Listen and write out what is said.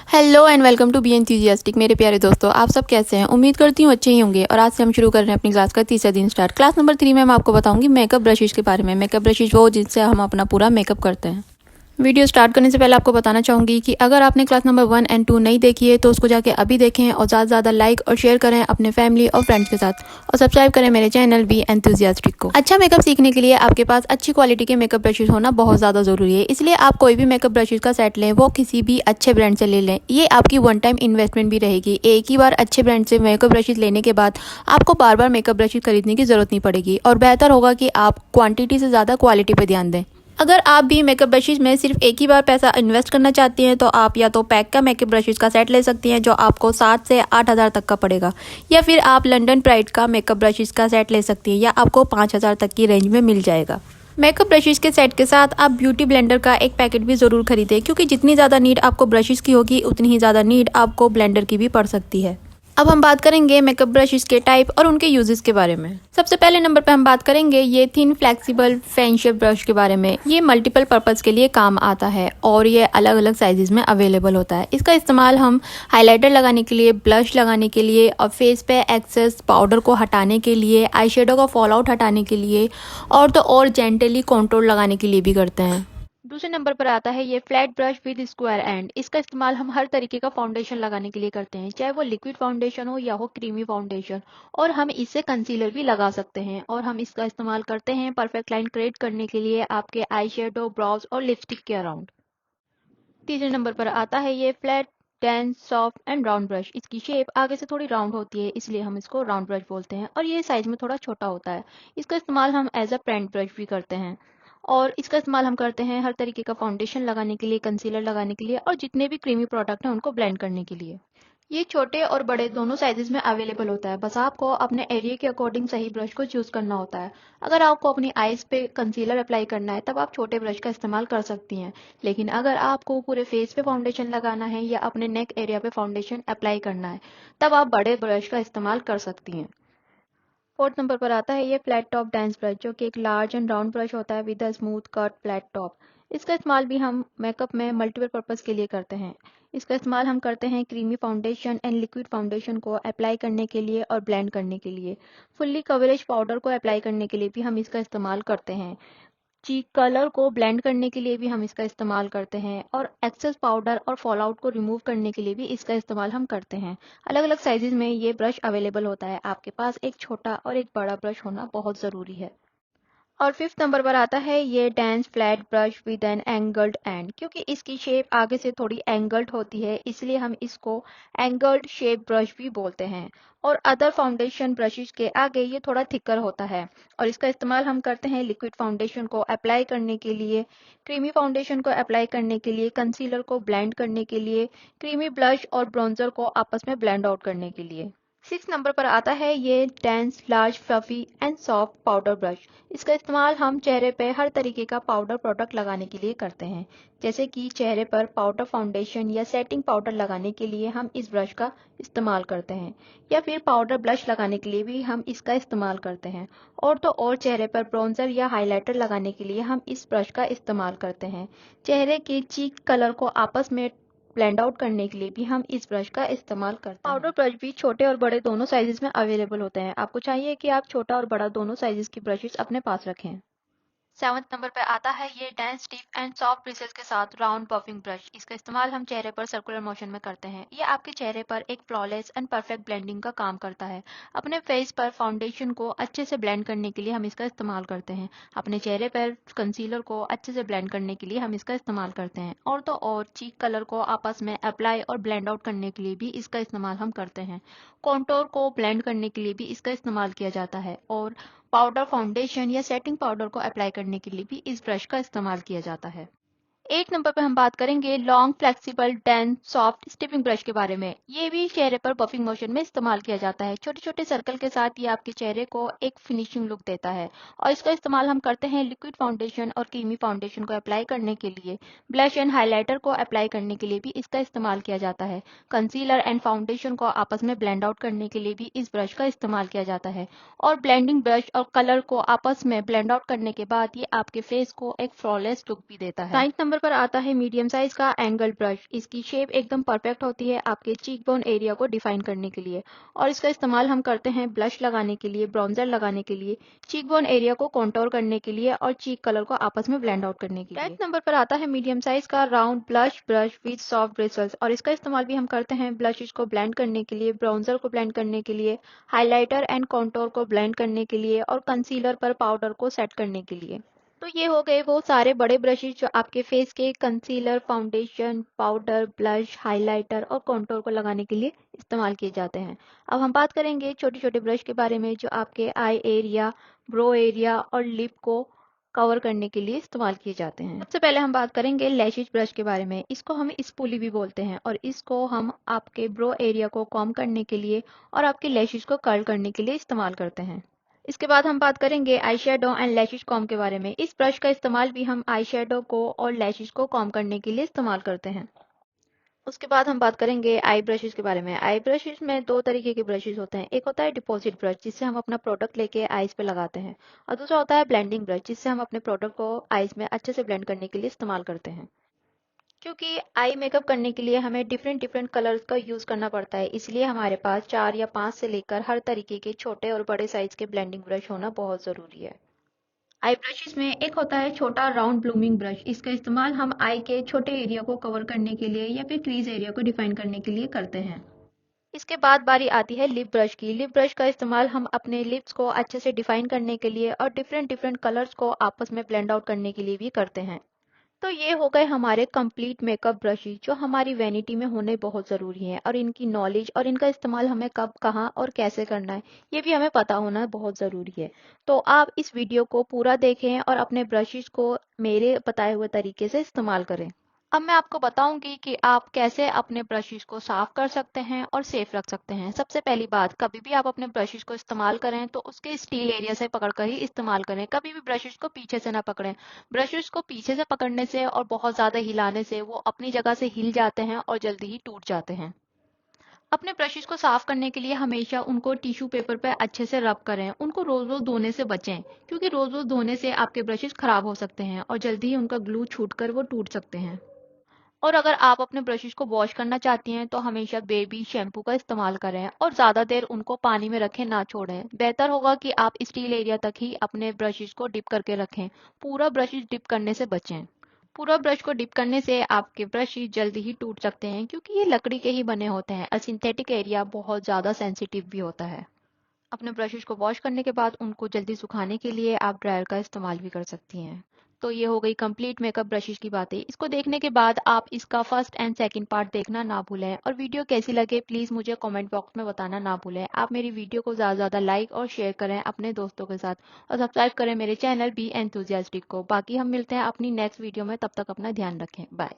Hello and welcome to be enthusiastic. मेरे प्यारे दोस्तों, आप सब कैसे हैं? उम्मीद करती हूँ अच्छे ही होंगे। और आज से हम शुरू कर रहे हैं अपनी क्लास का तीसरा दिन स्टार्ट। क्लास नंबर 3 में मैं आपको बताऊंगी मेकअप ब्रशेज के बारे में। मेकअप ब्रशेज वो जिनसे हम अपना पूरा मेकअप करते हैं। वीडियो स्टार्ट करने से पहले आपको बताना चाहूंगी कि अगर आपने क्लास नंबर 1 एंड 2 नहीं देखी है तो उसको जाके अभी देखें और ज़्यादा से ज़्यादा लाइक और शेयर करें अपने फैमिली और फ्रेंड्स के साथ, और सब्सक्राइब करें मेरे चैनल बी एंथुसियास्टिक को। अच्छा मेकअप सीखने के लिए आपके पास अच्छी क्वालिटी के मेकअप ब्रशेज होना बहुत ज़्यादा ज़रूरी है। इसलिए आप कोई भी मेकअप ब्रशेज का सेट लें, वो किसी भी अच्छे ब्रांड से ले लें। ये आपकी वन टाइम इन्वेस्टमेंट भी रहेगी। एक ही बार अच्छे ब्रांड से मेकअप ब्रशेज लेने के बाद आपको बार बार मेकअप ब्रशेज खरीदने की जरूरत नहीं पड़ेगी। और बेहतर होगा कि आप क्वांटिटी से ज़्यादा क्वालिटी पर ध्यान दें। अगर आप भी मेकअप ब्रशेज में सिर्फ एक ही बार पैसा इन्वेस्ट करना चाहती हैं तो आप या तो पैक का मेकअप ब्रशेज का सेट ले सकती हैं जो आपको 7 से 8 हज़ार तक का पड़ेगा, या फिर आप लंडन प्राइड का मेकअप ब्रशेज का सेट ले सकती हैं या आपको 5 हज़ार तक की रेंज में मिल जाएगा। मेकअप ब्रशेज के सेट के साथ आप ब्यूटी ब्लेंडर का एक पैकेट भी ज़रूर खरीदें, क्योंकि जितनी ज़्यादा नीड आपको ब्रशेज की होगी उतनी ही ज़्यादा नीड आपको ब्लेंडर की भी पड़ सकती है। अब हम बात करेंगे मेकअप ब्रशेज के टाइप और उनके यूजेस के बारे में। सबसे पहले नंबर पे हम बात करेंगे ये thin flexible fan shape brush के बारे में। ये मल्टीपल पर्पस के लिए काम आता है और ये अलग अलग साइजेस में अवेलेबल होता है। इसका इस्तेमाल हम हाइलाइटर लगाने के लिए, ब्लश लगाने के लिए, और फेस पे एक्सेस पाउडर को हटाने के लिए, आई शेडो का फॉल आउट हटाने के लिए, और तो और जेंटली कॉन्टोर लगाने के लिए भी करते हैं। दूसरे नंबर पर आता है ये flat brush with square and. इसका इस्तेमाल हम हर तरीके का फाउंडेशन लगाने के लिए करते हैं, चाहे वो लिक्विड फाउंडेशन हो या हो क्रीमी फाउंडेशन। और हम इससे कंसीलर भी लगा सकते हैं। और हम इसका इस्तेमाल करते हैं परफेक्ट लाइन क्रिएट करने के लिए आपके आई शेडो, ब्राउज और लिपस्टिक के अराउंड। तीसरे नंबर पर आता है ये flat dense soft and round brush. इसकी शेप आगे से थोड़ी राउंड होती है, इसलिए हम इसको राउंड ब्रश बोलते हैं, और ये साइज में थोड़ा छोटा होता है। इसका इस्तेमाल हम एज अ पेंट ब्रश भी करते हैं। और इसका इस्तेमाल हम करते हैं हर तरीके का फाउंडेशन लगाने के लिए, कंसीलर लगाने के लिए, और जितने भी क्रीमी प्रोडक्ट हैं उनको ब्लेंड करने के लिए। ये छोटे और बड़े दोनों साइजेस में अवेलेबल होता है। बस आपको अपने एरिया के अकॉर्डिंग सही ब्रश को चूज करना होता है। अगर आपको अपनी आईज पे कंसीलर अप्लाई करना है तब आप छोटे ब्रश का इस्तेमाल कर सकती हैं। लेकिन अगर आपको पूरे फेस पे फाउंडेशन लगाना है या अपने नेक एरिया पे फाउंडेशन अप्लाई करना है तब आप बड़े ब्रश का इस्तेमाल कर सकती हैं। फोर्थ नंबर पर आता है ये फ्लैट टॉप डांस ब्रश, जो कि एक लार्ज एंड राउंड ब्रश होता है with a smooth cut flat top. इसका इस्तेमाल भी हम मेकअप में मल्टीपल पर्पस के लिए करते हैं। इसका इस्तेमाल हम करते हैं creamy foundation and liquid foundation को अप्लाई करने के लिए और ब्लेंड करने के लिए। फुल्ली कवरेज पाउडर को अप्लाई करने के लिए भी हम इसका इस्तेमाल करते हैं। चीक कलर को ब्लेंड करने के लिए भी हम इसका इस्तेमाल करते हैं, और एक्सेस पाउडर और फॉल आउट को रिमूव करने के लिए भी इसका इस्तेमाल हम करते हैं। अलग अलग साइजेस में ये ब्रश अवेलेबल होता है। आपके पास एक छोटा और एक बड़ा ब्रश होना बहुत ज़रूरी है। और फिफ्थ नंबर पर आता है ये dense flat brush with an angled end. क्योंकि इसकी शेप आगे से थोड़ी एंगल्ड होती है, इसलिए हम इसको एंगल्ड शेप ब्रश भी बोलते हैं। और अदर फाउंडेशन ब्रशेज के आगे ये थोड़ा थिकर होता है, और इसका इस्तेमाल हम करते हैं लिक्विड फाउंडेशन को अप्लाई करने के लिए, क्रीमी फाउंडेशन को अप्लाई करने के लिए, कंसीलर को ब्लेंड करने के लिए, क्रीमी ब्लश और ब्रोंजर को आपस में ब्लेंड आउट करने के लिए। 6 नंबर पर आता है ये dense large fluffy and soft powder brush. इसका इस्तेमाल हम चेहरे पे हर तरीके का पाउडर प्रोडक्ट लगाने के लिए करते हैं। जैसे कि चेहरे पर पाउडर फाउंडेशन या सेटिंग पाउडर लगाने के लिए हम इस ब्रश का इस्तेमाल करते हैं, या फिर पाउडर ब्लश लगाने के लिए भी हम इसका इस्तेमाल करते हैं। और तो और चेहरे पर ब्रोंजर या हाइलाइटर लगाने के लिए हम इस ब्रश का इस्तेमाल करते हैं। चेहरे के चीक कलर को आपस में ब्लेंड आउट करने के लिए भी हम इस ब्रश का इस्तेमाल करते हैं। पाउडर ब्रश भी छोटे और बड़े दोनों साइजेस में अवेलेबल होते हैं। आपको चाहिए कि आप छोटा और बड़ा दोनों साइजेस की ब्रशेस अपने पास रखें। 7 नंबर पे आता है ये dense stiff and soft bristles के साथ राउंड बफिंग ब्रश। इसका इस्तेमाल हम चेहरे पर सर्कुलर मोशन में करते हैं। ये आपके चेहरे पर एक फ्लॉलेस एंड परफेक्ट ब्लेंडिंग का काम करता है। अपने फेस पर फाउंडेशन को अच्छे से ब्लेंड करने के लिए हम इसका इस्तेमाल करते हैं। अपने चेहरे पर कंसीलर को अच्छे से ब्लेंड करने के लिए हम इसका इस्तेमाल करते हैं। और तो और चीक कलर को आपस में अप्लाई और ब्लेंड आउट करने के लिए भी इसका इस्तेमाल हम करते हैं। कॉन्टोर को ब्लेंड करने के लिए भी इसका इस्तेमाल किया जाता है, और पाउडर फाउंडेशन या सेटिंग पाउडर को अप्लाई करने के लिए भी इस ब्रश का इस्तेमाल किया जाता है। 8 नंबर पे हम बात करेंगे long flexible dense soft stippling brush के बारे में। ये भी चेहरे पर बफिंग मोशन में इस्तेमाल किया जाता है। छोटे छोटे सर्कल के साथ ये आपके चेहरे को एक फिनिशिंग लुक देता है, और इसका इस्तेमाल हम करते हैं लिक्विड फाउंडेशन और क्रीमी फाउंडेशन को अप्लाई करने के लिए। ब्लश एंड हाइलाइटर को अप्लाई करने के लिए भी इसका इस्तेमाल किया जाता है। कंसीलर एंड फाउंडेशन को आपस में ब्लेंड आउट करने के लिए भी इस ब्रश का इस्तेमाल किया जाता है। और ब्लेंडिंग ब्रश और कलर को आपस में ब्लेंड आउट करने के बाद ये आपके फेस को एक फ्लॉलेस लुक भी देता है। 9 नंबर पर आता है मीडियम साइज का एंगल ब्रश। इसकी शेप एकदम परफेक्ट होती है आपके चीक बोन एरिया को डिफाइन करने के लिए, और इसका इस्तेमाल हम करते हैं ब्लश लगाने के लिए, ब्राउन्जर लगाने के लिए, चीक बोन एरिया को कॉन्टोर करने के लिए और चीक कलर को आपस में ब्लेंड आउट करने के लिए। 10th नंबर पर आता है मीडियम साइज का round blush brush with soft bristles, और इसका इस्तेमाल भी हम करते हैं ब्लशिश को ब्लेंड करने के लिए, ब्राउन्जर को ब्लेंड करने के लिए, हाइलाइटर एंड कॉन्टोर को ब्लेंड करने के लिए और कंसीलर पर पाउडर को सेट करने के लिए। तो ये हो गए वो सारे बड़े ब्रशेस जो आपके फेस के concealer, foundation, powder, blush, highlighter और कॉन्टोर को लगाने के लिए इस्तेमाल किए जाते हैं। अब हम बात करेंगे छोटे छोटे ब्रश के बारे में जो आपके आई एरिया, ब्रो एरिया और लिप को कवर करने के लिए इस्तेमाल किए जाते हैं। सबसे पहले हम बात करेंगे लैशेज ब्रश के बारे में। इसको हम स्पूली भी बोलते हैं और इसको हम आपके ब्रो एरिया को कॉम्ब करने के लिए और आपके लैशेज को कर्ल करने के लिए इस्तेमाल करते हैं। इसके बाद हम बात करेंगे eye shadow and lashes comb के बारे में। इस ब्रश का इस्तेमाल भी हम आई शेडो को और लैशेज को कॉम्ब करने के लिए इस्तेमाल करते हैं। उसके बाद हम बात करेंगे आई ब्रशेस के बारे में। आई ब्रशेस में दो तरीके के ब्रशेस होते हैं। एक होता है डिपॉजिट ब्रश जिससे हम अपना प्रोडक्ट लेके आईज पे लगाते हैं, और दूसरा होता है ब्लेंडिंग ब्रश जिससे हम अपने प्रोडक्ट को आईज में अच्छे से ब्लेंड करने के लिए इस्तेमाल करते हैं। क्योंकि आई मेकअप करने के लिए हमें डिफरेंट डिफरेंट कलर्स का यूज़ करना पड़ता है, इसलिए हमारे पास 4 या 5 से लेकर हर तरीके के छोटे और बड़े साइज के ब्लेंडिंग ब्रश होना बहुत ज़रूरी है। आई ब्रशेस में एक होता है छोटा राउंड ब्लूमिंग ब्रश। इसका इस्तेमाल हम आई के छोटे एरिया को कवर करने के लिए या फिर क्रीज एरिया को डिफाइन करने के लिए करते हैं। इसके बाद बारी आती है लिप ब्रश की। लिप ब्रश का इस्तेमाल हम अपने लिप्स को अच्छे से डिफाइन करने के लिए और डिफरेंट डिफरेंट कलर्स को आपस में ब्लेंड आउट करने के लिए भी करते हैं। तो ये हो गए हमारे कंप्लीट मेकअप ब्रशेस जो हमारी वैनिटी में होने बहुत ज़रूरी हैं, और इनकी नॉलेज और इनका इस्तेमाल हमें कब, कहाँ और कैसे करना है ये भी हमें पता होना बहुत ज़रूरी है। तो आप इस वीडियो को पूरा देखें और अपने ब्रशेस को मेरे बताए हुए तरीके से इस्तेमाल करें। अब मैं आपको बताऊंगी कि आप कैसे अपने ब्रशेस को साफ कर सकते हैं और सेफ रख सकते हैं। सबसे पहली बात, कभी भी आप अपने ब्रशेस को इस्तेमाल करें तो उसके स्टील एरिया से पकड़कर ही इस्तेमाल करें। कभी भी ब्रशेस को पीछे से ना पकड़ें। ब्रशेस को पीछे से पकड़ने से और बहुत ज़्यादा हिलाने से वो अपनी जगह से हिल जाते हैं और जल्दी ही टूट जाते हैं। अपने ब्रशेस को साफ करने के लिए हमेशा उनको टिश्यू पेपर पर अच्छे से रब करें। उनको रोज रोज धोने से बचें, क्योंकि रोज रोज धोने से आपके ब्रशेस खराब हो सकते हैं और जल्दी ही उनका ग्लू छूटकर वो टूट सकते हैं। और अगर आप अपने ब्रशेस को वॉश करना चाहती हैं तो हमेशा बेबी शैम्पू का इस्तेमाल करें और ज़्यादा देर उनको पानी में रखें ना छोड़ें। बेहतर होगा कि आप स्टील एरिया तक ही अपने ब्रशेस को डिप करके रखें। पूरा ब्रशेस डिप करने से बचें। पूरा ब्रश को डिप करने से आपके ब्रशेस जल्दी ही टूट सकते हैं, क्योंकि ये लकड़ी के ही बने होते हैं और सिंथेटिक एरिया बहुत ज़्यादा सेंसिटिव भी होता है। अपने ब्रशेस को वॉश करने के बाद उनको जल्दी सुखाने के लिए आप ड्रायर का इस्तेमाल भी कर सकती हैं। तो ये हो गई कंप्लीट मेकअप ब्रशेस की बातें। इसको देखने के बाद आप इसका फर्स्ट एंड सेकंड पार्ट देखना ना भूलें, और वीडियो कैसी लगे प्लीज़ मुझे कमेंट बॉक्स में बताना ना भूलें। आप मेरी वीडियो को ज़्यादा से ज़्यादा लाइक और शेयर करें अपने दोस्तों के साथ, और सब्सक्राइब करें मेरे चैनल बी एंथुसियास्टिक को। बाकी हम मिलते हैं अपनी नेक्स्ट वीडियो में, तब तक अपना ध्यान रखें। बाय।